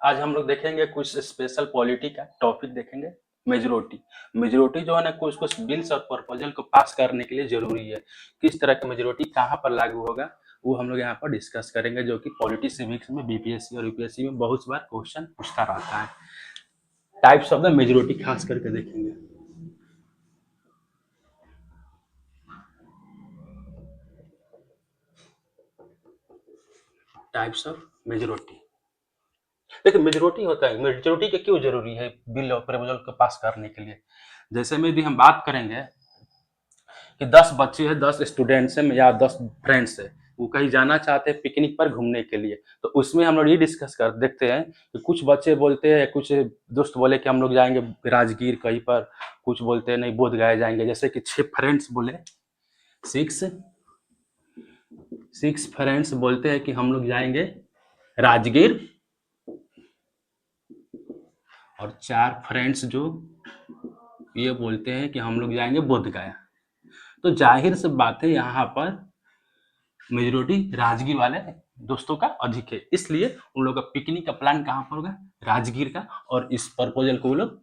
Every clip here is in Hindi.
आज हम लोग देखेंगे कुछ स्पेशल पॉलिटी का टॉपिक देखेंगे। मेजोरिटी मेजोरिटी जो है ना कुछ कुछ बिल्स और प्रपोजल को पास करने के लिए जरूरी है। किस तरह का मेजोरिटी कहाँ पर लागू होगा वो हम लोग यहाँ पर डिस्कस करेंगे, जो कि पॉलिटी सिविक्स में बीपीएससी और यूपीएससी में बहुत बार क्वेश्चन पूछता रहता है। टाइप्स ऑफ द मेजोरिटी खास करके देखेंगे। Types of majority. देखिए मेजोरिटी होता है, मेजोरिटी का क्यों जरूरी है बिल और प्रपोजल को पास करने के लिए। जैसे में भी हम बात करेंगे कि 10 बच्चे हैं, 10 स्टूडेंट्स हैं या 10 फ्रेंड्स है, वो कहीं जाना चाहते हैं पिकनिक पर घूमने के लिए। तो उसमें हम लोग ये डिस्कस कर देखते हैं कि कुछ बच्चे बोलते हैं, कुछ दोस्त बोले कि हम लोग जाएंगे राजगीर कहीं पर, कुछ बोलते हैं नहीं बोध गया जाएंगे। जैसे कि 6 फ्रेंड्स बोले, सिक्स सिक्स फ्रेंड्स बोलते हैं कि हम लोग जाएंगे राजगीर, और 4 फ्रेंड्स जो ये बोलते हैं कि हम लोग जाएंगे बोध गया। तो जाहिर सी बात है यहाँ पर मेजोरिटी राजगीर वाले दोस्तों का अधिक है, इसलिए उन लोगों का पिकनिक का प्लान कहाँ पर होगा, राजगीर का, और इस प्रपोजल को वो लोग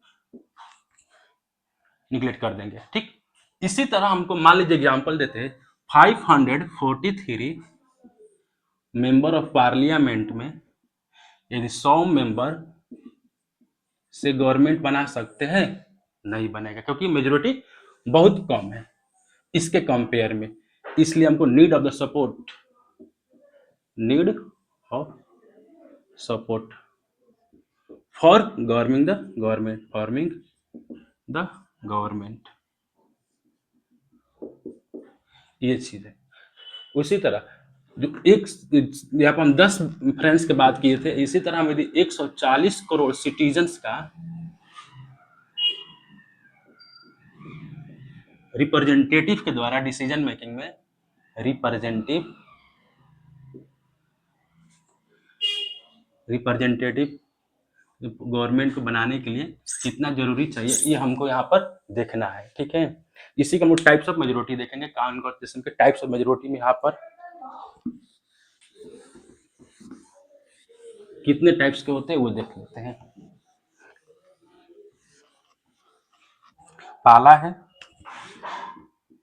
निगलेक्ट कर देंगे। ठीक, इसी तरह हमको मान लीजिए एग्जांपल देते हैं 543 मेंबर ऑफ पार्लियामेंट में यदि 100 मेंबर से गवर्नमेंट बना सकते हैं, नहीं बनेगा क्योंकि मेजोरिटी बहुत कम है इसके कंपेयर में। इसलिए हमको need of the support, need of support for forming the government, ये चीज है। उसी तरह जो एक यहाँ पर हम 10 फ्रेंड्स की बात किए थे, इसी तरह हम यदि 140 करोड़ सिटीजन्स का रिप्रेजेंटेटिव के द्वारा डिसीजन मेकिंग में रिप्रेजेंटेटिव गवर्नमेंट को बनाने के लिए कितना जरूरी चाहिए, ये हमको यहाँ पर देखना है। ठीक है, इसी का हम लोग टाइप्स ऑफ मेजोरिटी देखेंगे। कौन कौन किस्म के टाइप्स ऑफ मेजोरिटी में यहाँ पर कितने टाइप्स के होते हैं वो देख लेते हैं। पहला है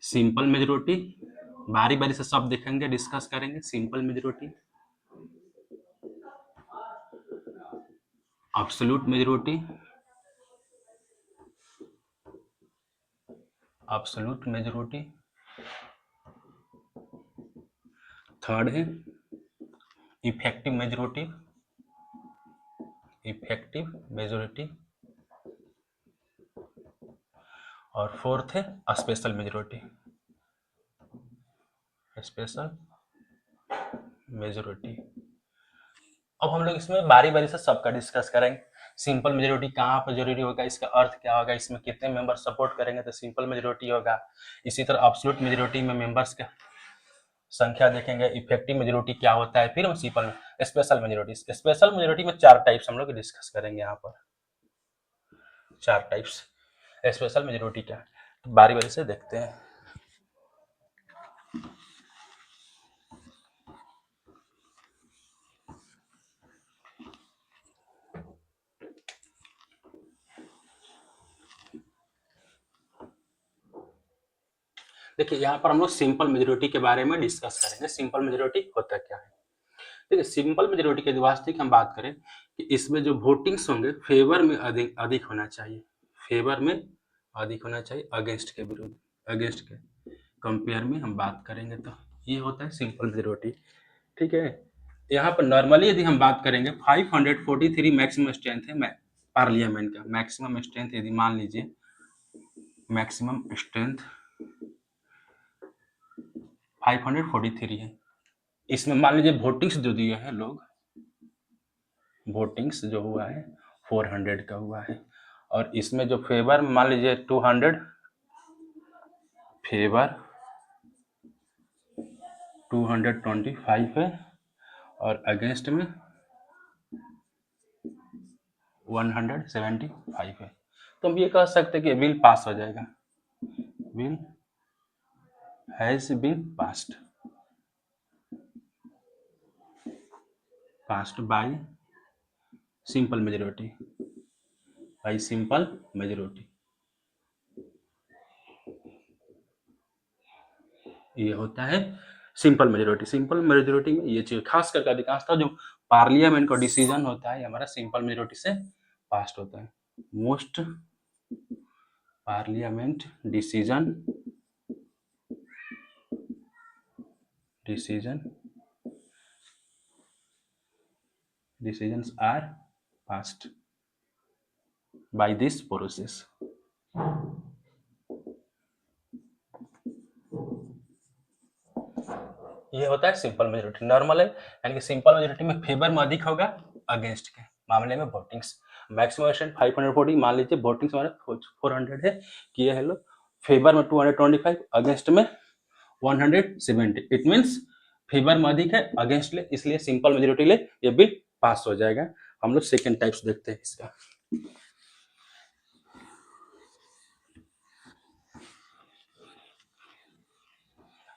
सिंपल मेजोरिटी, बारी बारी से सब देखेंगे, डिस्कस करेंगे। Simple majority, absolute majority, absolute majority. Third है इफेक्टिव मेजोरिटी, इफेक्टिव मेजोरिटी। और फोर्थ है स्पेशल मेजोरिटी, स्पेशल मेजोरिटी। अब हम लोग इसमें बारी बारी से सबका डिस्कस करेंगे। सिंपल मेजोरिटी कहाँ पर जरूरी होगा, इसका अर्थ क्या होगा, इसमें कितने मेंबर सपोर्ट करेंगे तो सिंपल मेजोरिटी होगा। इसी तरह एब्सोल्यूट मेजोरिटी में मेंबर्स का संख्या देखेंगे। इफेक्टिव मेजोरिटी क्या होता है, फिर हम simple special majority. Special majority में 4 टाइप्स हम लोग डिस्कस करेंगे। यहाँ पर 4 टाइप्स स्पेशल मेजोरिटी क्या है, तो बारी बारी से देखते हैं। देखिए यहाँ पर हम लोग सिंपल मेजोरिटी के बारे में डिस्कस करेंगे। सिंपल मेजोरिटी होता क्या है। देखिए सिंपल मेजोरिटी के वास्ते हम बात करें कि इसमें जो वोटिंग्स होंगे फेवर में अधिक अधिक होना चाहिए, फेवर में अधिक होना चाहिए, अगेंस्ट के विरुद्ध, अगेंस्ट के कंपेयर में हम बात करेंगे तो ये होता है सिंपल मेजोरिटी। ठीक है, यहाँ पर नॉर्मली यदि हम बात करेंगे 543 मैक्सिमम स्ट्रेंथ है पार्लियामेंट का। मैक्सिमम स्ट्रेंथ यदि मान लीजिए मैक्सिमम स्ट्रेंथ 543 है, इसमें मान लीजिए वोटिंग्स जो दिए हैं लोग, वोटिंग्स जो हुआ है 400 का हुआ है, और इसमें जो फेवर मान लीजिए 200, फेवर 225 है, और अगेंस्ट में 175 है। तो हम ये कह सकते हैं कि बिल पास हो जाएगा, bill has been passed by simple majority, by simple majority. ये होता है सिंपल मेजोरिटी। सिंपल मेजोरिटी में ये चीज खास करके अधिकांशतः जो पार्लियामेंट का डिसीजन होता है हमारा सिंपल मेजोरिटी से पास होता है। Most parliament decision decisions are passed by this process। ये होता है सिंपल मेजोरिटी। नॉर्मल है यानी कि सिंपल मेजोरिटी में फेवर में अधिक होगा अगेंस्ट के मामले में वोटिंग्स। मैक्सिमम स्ट्रेंथ 540, मान लीजिए वोटिंग्स हमारे 400 है, किए है लोग, फेवर में 225, अगेंस्ट में 170। इट मीन्स फेवर में अधिक है, अगेंस्ट ले, इसलिए सिंपल मेजोरिटी ले ये बिल पास हो जाएगा। हम लोग सेकेंड टाइप्स देखते हैं इसका।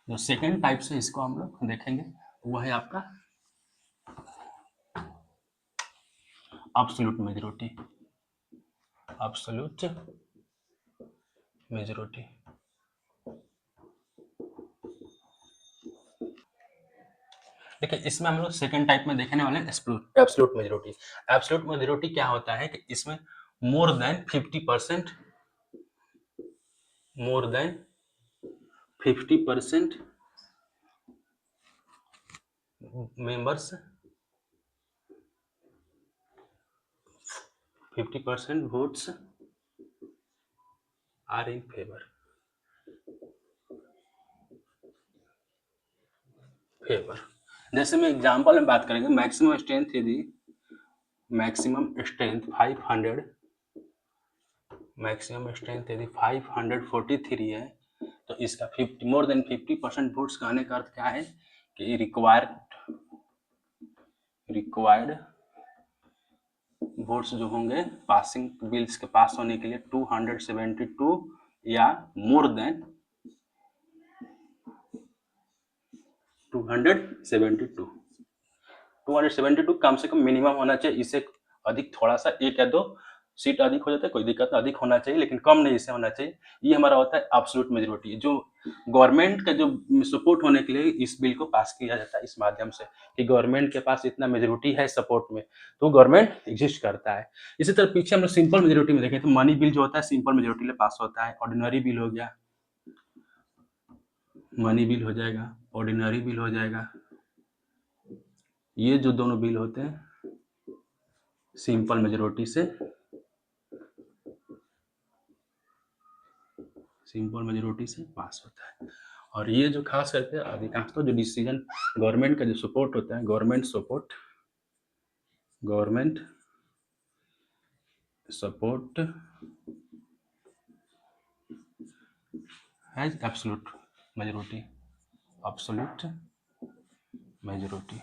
जो सेकेंड टाइप से इसको हम लोग देखेंगे वो है आपका एब्सोल्यूट मेजोरिटी। एब्सोल्यूट मेजोरिटी देखिए, इसमें हम लोग सेकेंड टाइप में देखने वाले हैं एब्सोल्यूट मेजोरिटी। एब्सोल्यूट मेजोरिटी क्या होता है कि इसमें more than 50%, more than 50% members, 50% votes are in favor। जैसे मैं एग्जांपल में बात करेंगे, मैक्सिमम स्ट्रेंथ यदि मैक्सिमम स्ट्रेंथ 500, मैक्सिमम स्ट्रेंथ यदि 543 है तो इसका 50 मोर देन 50% वोट्स कहने का अर्थ क्या है कि रिक्वायर्ड वोट्स जो होंगे पासिंग बिल्स के पास होने के लिए 272 या मोर देन 272, 272 कम से कम मिनिमम होना चाहिए। इससे अधिक थोड़ा सा एक या दो सीट अधिक हो जाता है, कोई दिक्कत नहीं, अधिक होना चाहिए लेकिन कम नहीं इससे होना चाहिए। ये हमारा होता है एब्सोल्यूट मेजोरिटी, जो गवर्नमेंट का जो सपोर्ट होने के लिए इस बिल को पास किया जाता है इस माध्यम से कि गवर्नमेंट के पास इतना मेजोरिटी है सपोर्ट में तो गवर्नमेंट एग्जिस्ट करता है। इसी तरह पीछे हम लोग सिंपल मेजोरिटी में देखें तो मनी बिल जो होता है सिंपल मेजोरिटी में पास होता है। ऑर्डिनरी बिल हो गया, मनी बिल हो जाएगा, ऑर्डिनरी बिल हो जाएगा, ये जो दोनों बिल होते हैं सिंपल मेजोरिटी से पास होता है। और ये जो खास करके अधिकांश जो डिसीजन गवर्नमेंट का जो सपोर्ट होता है, government support has absolute majority, absolute majority.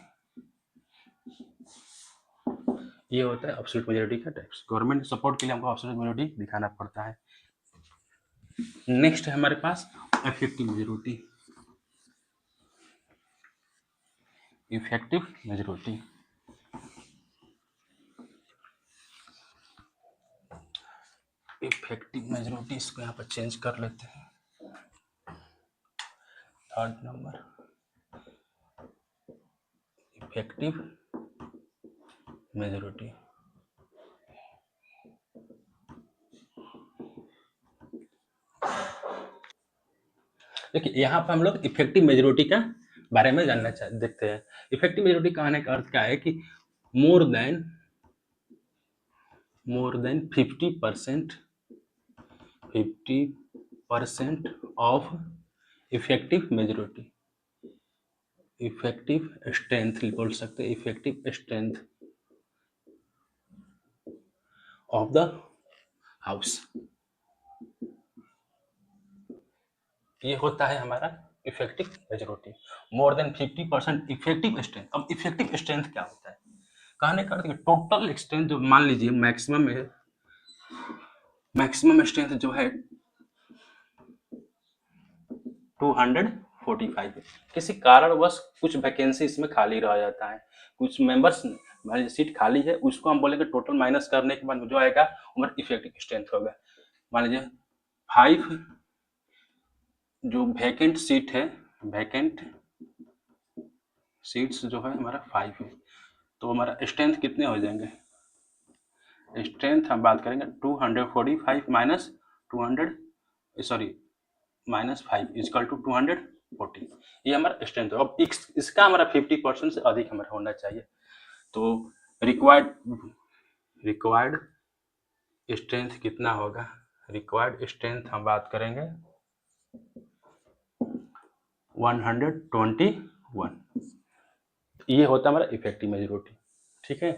ये होता है एब्सोल्यूट मेजोरिटी का टाइप्स। गवर्नमेंट सपोर्ट के लिए हमको एब्सोल्यूट मेजोरिटी दिखाना पड़ता है। नेक्स्ट है हमारे पास effective majority. Effective majority, effective majority इसको यहाँ पर चेंज कर लेते हैं। Third number effective majority. देखिए यहाँ पर हम लोग इफेक्टिव मेजोरिटी का बारे में जानना देखते हैं। इफेक्टिव मेजोरिटी कहने का अर्थ क्या है कि more than 50% of effective majority, effective strength बोल सकते हैं, effective strength of the house. ये होता है हमारा effective majority, more than 50% effective strength. अब इफेक्टिव स्ट्रेंथ क्या होता है कहने का अर्थ टोटल स्ट्रेंथ जो मान लीजिए मैक्सिमम स्ट्रेंथ जो है 245 है, किसी कारणवश कुछ वैकेंसी इसमें खाली रह जाता है, कुछ मेंबर्स हमारी सीट खाली है उसको हम बोलेंगे टोटल माइनस करने के बाद जो आएगा हमारा इफेक्टिव स्ट्रेंथ होगा। मान लीजिए 5 जो वैकेंट सीट है, वैकेंट सीट्स जो है हमारा 5 है, तो हमारा स्ट्रेंथ कितने हो जाएंगे? स्ट्रेंथ हम बात करेंगे 245 minus 200 sorry minus 5 equal to 240, ये हमारा स्ट्रेंथ है। अब इसका हमारा 50% से अधिक हमारा होना चाहिए। तो रिक्वायर्ड स्ट्रेंथ कितना होगा? रिक्वायर्ड स्ट्रेंथ हम बात करेंगे 121, ये होता है हमारा इफेक्टिव मेजॉरिटी। ठीक है,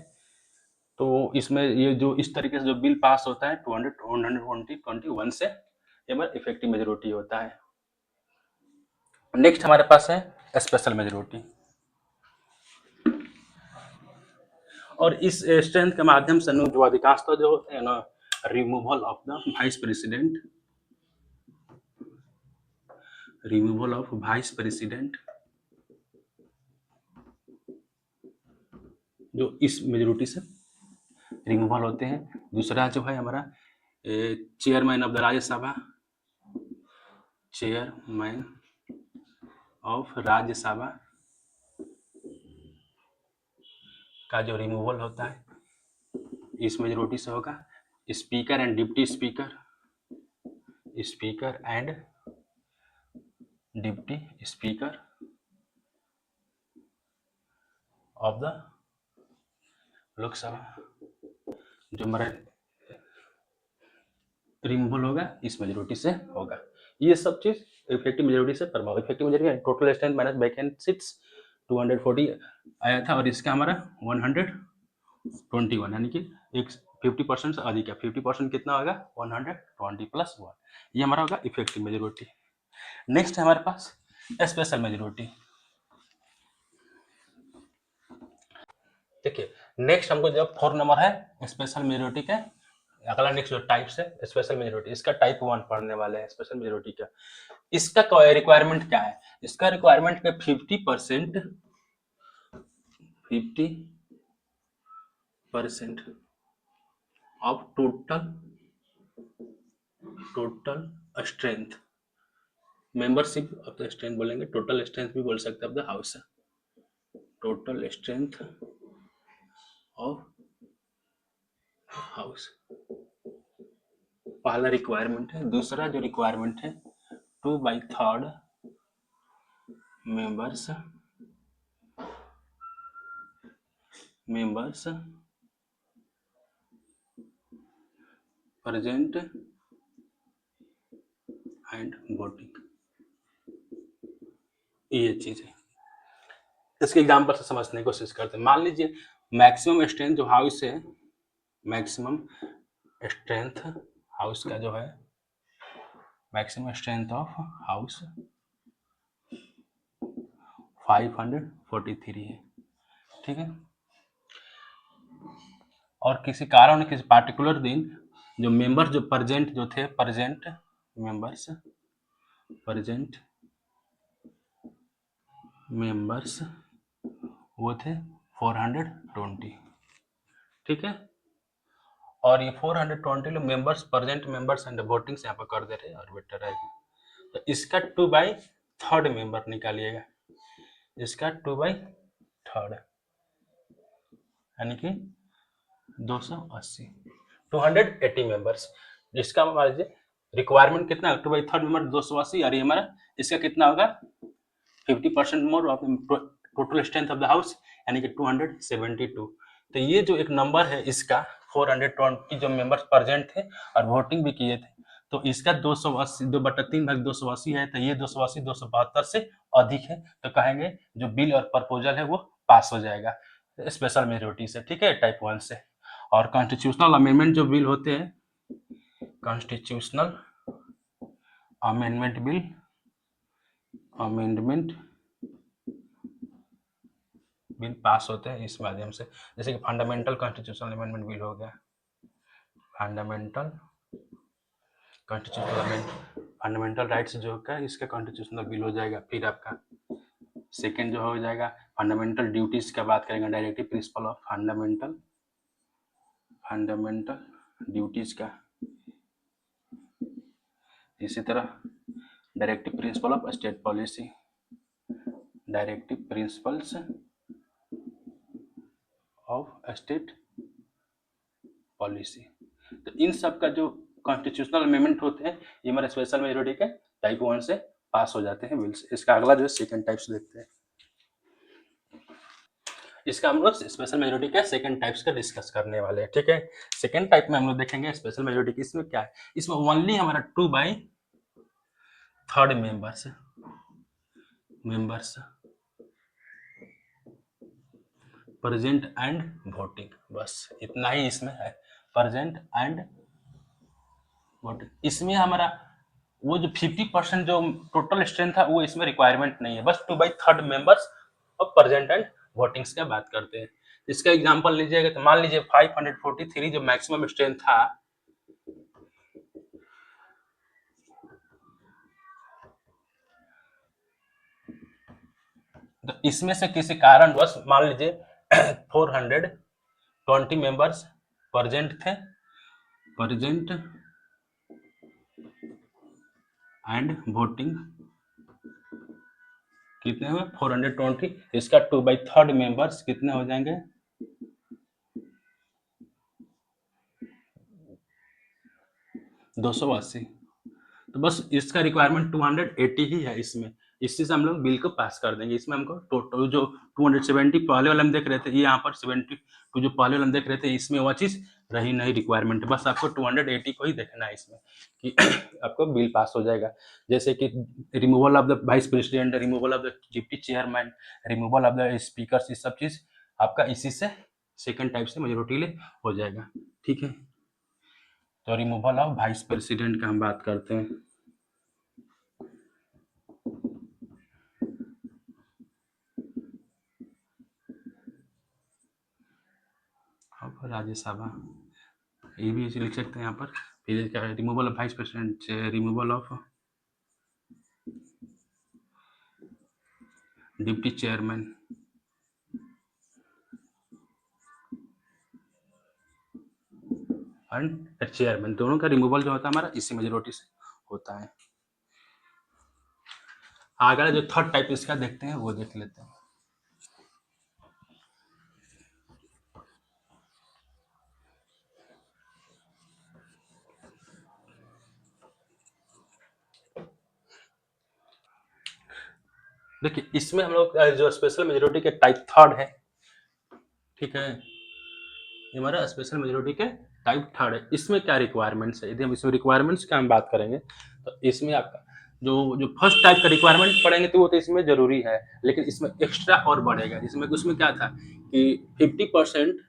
तो इसमें ये जो इस तरीके से जो बिल पास होता है 121 से, ये हमारा इफेक्टिव मेजॉरिटी होता है। नेक्स्ट हमारे पास है स्पेशल मेजॉरिटी, और इस स्ट्रेंथ के माध्यम से जो अधिकांशतः जो होते हैं ना, removal of the vice president, removal of vice president जो इस मेजॉरिटी से रिमूवल होते हैं। दूसरा जो है हमारा chairman of the Rajya Sabha, chairman of Rajya Sabha का जो रिमूवल होता है इस मेजॉरिटी से होगा। Speaker and deputy speaker, speaker and deputy speaker of the Lok Sabha जो हमारा रिमूवल होगा इस मेजॉरिटी से होगा। ये सब चीज इफेक्टिव मेजॉरिटी से प्रभाव। Effective majority total strength minus vacant seats 240 आया था, और इसका हमारा 121 यानी कि एक 50% से अधिक है। 50% कितना होगा? 120 प्लस 1, ये हमारा होगा इफेक्टिव मेजॉरिटी। नेक्स्ट है हमारे पास स्पेशल मेजॉरिटी। देखिए नेक्स्ट हमको जब 4 नंबर है स्पेशल मेजॉरिटी के, अगला नेक्स्ट जो टाइप्स है स्पेशल मेजॉरिटी, इसका टाइप 1 पढ़ने वाले हैं स्पेशल मेजॉरिटी का। इसका रिक्वायरमेंट क्या है? इसका रिक्वायरमेंट है 50% of total strength, membership of the strength बोलेंगे, टोटल स्ट्रेंथ भी बोल सकते हैं of the house, total strength of house, पहला रिक्वायरमेंट है। दूसरा जो रिक्वायरमेंट है 2/3 मेंबर्स प्रेजेंट एंड वोटिंग, ये चीज है। इसके एग्जाम्पल से समझने की कोशिश करते हैं। मान लीजिए मैक्सिमम स्ट्रेंथ जो हाउस है, मैक्सिमम स्ट्रेंथ हाउस का जो है, मैक्सिमम स्ट्रेंथ ऑफ हाउस 543 है। ठीक है, और किसी कारण किसी पार्टिकुलर दिन जो मेंबर जो प्रेजेंट जो थे, प्रेजेंट मेंबर्स वो थे 420। ठीक है, और ये 420 लोग members, present members and voting से यहाँ पर कर दे रहे हैं और बेटर है। तो इसका 2/3 मेंबर निकालिएगा, इसका 2/3 यानी कि 280 280 मेंबर्स, जिसका मान लीजिए रिक्वायरमेंट कितना है 2/3 मेंबर 280, और ये हमारा इसका कितना होगा 50% more of total strength of the house यानी कि 272। तो ये जो एक नंबर है इसका 420 जो मेंबर्स प्रेजेंट थे और वोटिंग भी किए थे, तो इसका 280 2/3 है, तो ये 280 272 से अधिक है, तो कहेंगे जो बिल और प्रपोजल है वो पास हो जाएगा स्पेशल मेजॉरिटी से। ठीक है, टाइप 1 से। और कॉन्स्टिट्यूशनल अमेंडमेंट जो बिल होते हैं, constitutional amendment bill, amendment bill pass होते हैं इस माध्यम से, जैसे कि फंडामेंटल कॉन्स्टिट्यूशनल अमेंडमेंट बिल हो गया, fundamental constitutional amendment, fundamental rights जो है इसका कॉन्स्टिट्यूशनल बिल हो जाएगा। फिर आपका सेकेंड जो हो जाएगा फंडामेंटल ड्यूटीज का बात करेंगे, directive principle of fundamental duties का। इसी तरह directive principle of state policy, directive principles of state policy. तो इन सब का जो कॉन्स्टिट्यूशनल अमेंडमेंट होते हैं ये हमारे स्पेशल मेजोरिटी के टाइप 1 से पास हो जाते हैं बिल्स। इसका अगला जो है सेकंड टाइप्स देखते हैं। इसका हम लोग स्पेशल मेजोरिटी के सेकंड टाइप्स का डिस्कस करने वाले हैं, ठीक है। सेकंड टाइप में हम लोग देखेंगे स्पेशल मेजोरिटी की। इसमें क्या है, इसमें ओनली हमारा 2/3 मेंबर्स प्रेजेंट एंड वोटिंग, बस इतना ही इसमें है, प्रेजेंट एंड वोटिंग। इसमें हमारा वो जो 50% जो टोटल स्ट्रेंथ था वो इसमें रिक्वायरमेंट नहीं है, बस 2/3 मेंबर्स और प्रेजेंट एंड वोटिंग्स का बात करते हैं। इसका एग्जांपल लीजिएगा तो मान लीजिए 543 जो मैक्सिमम स्ट्रेंथ था, तो इसमें से किसी कारणवश मान लीजिए 420 मेंबर्स प्रेजेंट थे, प्रेजेंट एंड वोटिंग कितने हुए 420, इसका 2/3 मेंबर्स कितने हो जाएंगे 280। तो बस इसका रिक्वायरमेंट 280 ही है इसमें, इसी से हम लोग बिल को पास कर देंगे। इसमें हमको टोटल जो 270 पहले वाले हम देख रहे थे, ये यहाँ पर 72 जो पहले वाले हम देख रहे थे इसमें वो चीज़ रही नहीं रिक्वायरमेंट, बस आपको 280 को ही देखना है इसमें कि आपको बिल पास हो जाएगा। जैसे कि removal of the vice president, removal of the deputy chairman, removal of the speaker, ये सब चीज़ आपका इसी से सेकेंड टाइप से मेजोरिटी ले हो जाएगा, ठीक है। तो रिमूवल ऑफ वाइस प्रेसिडेंट का हम बात करते हैं। अब राज्यसभा ये भी लिख सकते हैं यहाँ पर। फिर क्या है, removal of vice president, removal of deputy chairman and chairman, दोनों का रिमूवल जो होता है हमारा इसी मेजोरिटी से होता है। आगे जो थर्ड टाइप इसका देखते हैं वो देख लेते हैं। देखिए इसमें हम लोग जो स्पेशल मेजोरिटी के टाइप थर्ड है, ठीक है, ये हमारा स्पेशल मेजोरिटी के टाइप थर्ड है। इसमें क्या रिक्वायरमेंट्स है, यदि हम इसमें रिक्वायरमेंट्स का हम बात करेंगे तो इसमें आपका जो जो फर्स्ट टाइप का रिक्वायरमेंट पढ़ेंगे तो वो तो इसमें जरूरी है, लेकिन इसमें एक्स्ट्रा और बढ़ेगा। इसमें उसमें क्या था कि 50%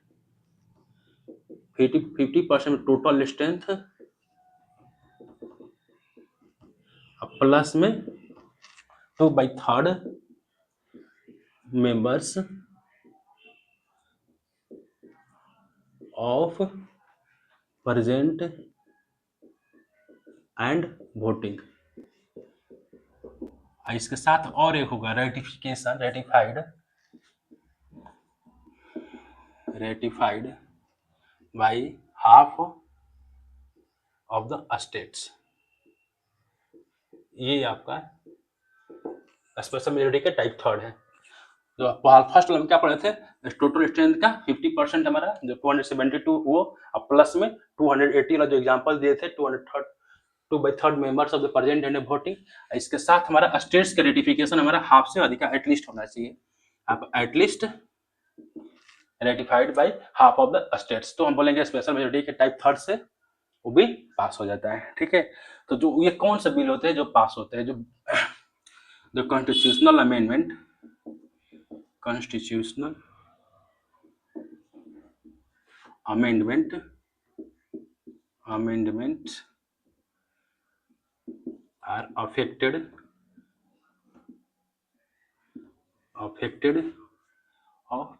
50% टोटल स्ट्रेंथ प्लस में 2/3 members of present and voting. इसके साथ और एक होगा ratification, ratified by half of the states. ये आपका स्पेशल मेजोरिटी के टाइप थर्ड है। जो फर्स्ट हम क्या पढ़े थे, टोटल स्ट्रेंथ का 50% हमारा जो 272 वो प्लस में 280 वाला जो एग्जांपल दिए थे 2/3 members of the present and voting. इसके साथ हमारा स्टेट्स का रेटिफिकेशन हमारा हाफ से अधिक एटलीस्ट होना चाहिए, आप at least ratified by half of the states, तो हम बोलेंगे स्पेशल मेजोरिटी के टाइप थर्ड से वो भी पास हो जाता है, ठीक है। तो जो ये कौन सा बिल होते हैं जो पास होते हैं, जो constitutional amendment, constitutional amendment are affected of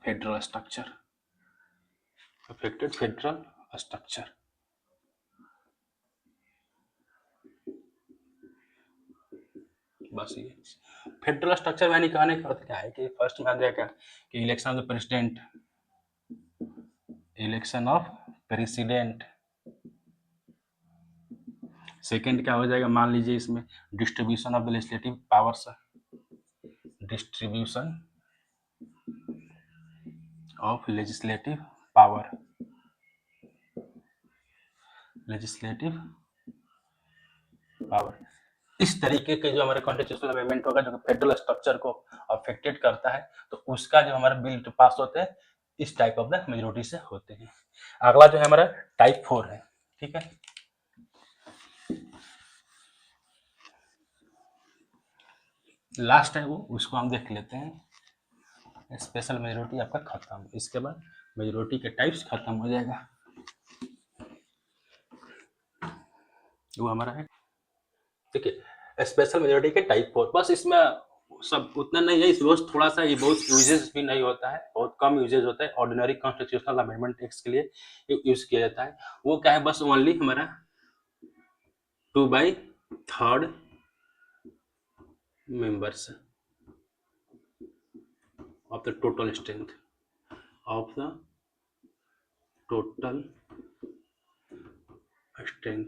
federal structure, affected federal structure। बस ये फेडरल स्ट्रक्चर यानी कहने का अर्थ क्या है कि फर्स्ट में आ जाएगा कि election of the president, election of president. Second क्या हो जाएगा, मान लीजिए इसमें distribution of the legislative powers, distribution of legislative power, legislative power. इस तरीके के जो हमारे कॉन्स्टिट्यूशनल अमेंडमेंट होगा जो फेडरल स्ट्रक्चर को अफेक्टेड करता है, तो उसका जो हमारा बिल पास होते हैं इस टाइप ऑफ द मेजोरिटी से होते हैं। अगला जो है हमारा टाइप 4 है, ठीक है। लास्ट है वो, उसको हम देख लेते हैं। स्पेशल मेजोरिटी आपका खत्म, इसके बाद मेजोरिटी के टाइप्स खत्म हो जाएगा। वो हमारा है, ठीक है, स्पेशल मेजोरिटी के टाइप 4। बस इसमें सब उतना नहीं है, इस रोज थोड़ा सा ये बहुत यूजेस भी नहीं होता है, बहुत कम यूजेस होता है। ऑर्डिनरी कॉन्स्टिट्यूशनल अमेंडमेंट एक्ट के लिए यूज किया जाता है। वो क्या है, बस ओनली हमारा 2/3 members of the total strength of the total strength,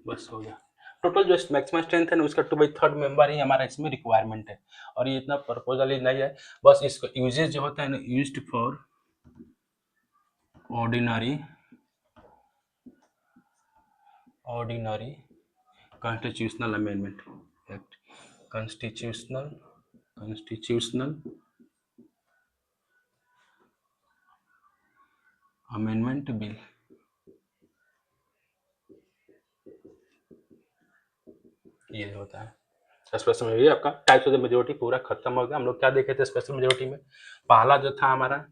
बस हो गया। टोटल जो मैक्सिमम स्ट्रेंथ है ना उसका 2/3 मेंबर ही हमारा इसमें रिक्वायरमेंट है, और ये इतना प्रपोजल ही नहीं है। बस इसको यूजेस जो होता है ना, used for ordinary constitutional amendment act, constitutional amendment bill. ये होता है स्पेशल मेजोरिटी। आपका टाइप्स ऑफ द मेजोरिटी पूरा खत्म हो गया। हम लोग क्या देखे थे स्पेशल मेजोरिटी में, पहला जो था हमारा,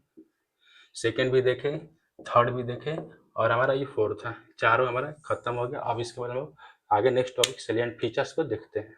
सेकेंड भी देखे, थर्ड भी देखे, और हमारा ये फोर्थ था। चारों हमारा खत्म हो गया। अब इसके बाद हम लोग आगे नेक्स्ट टॉपिक सैलिएंट फीचर्स को देखते हैं।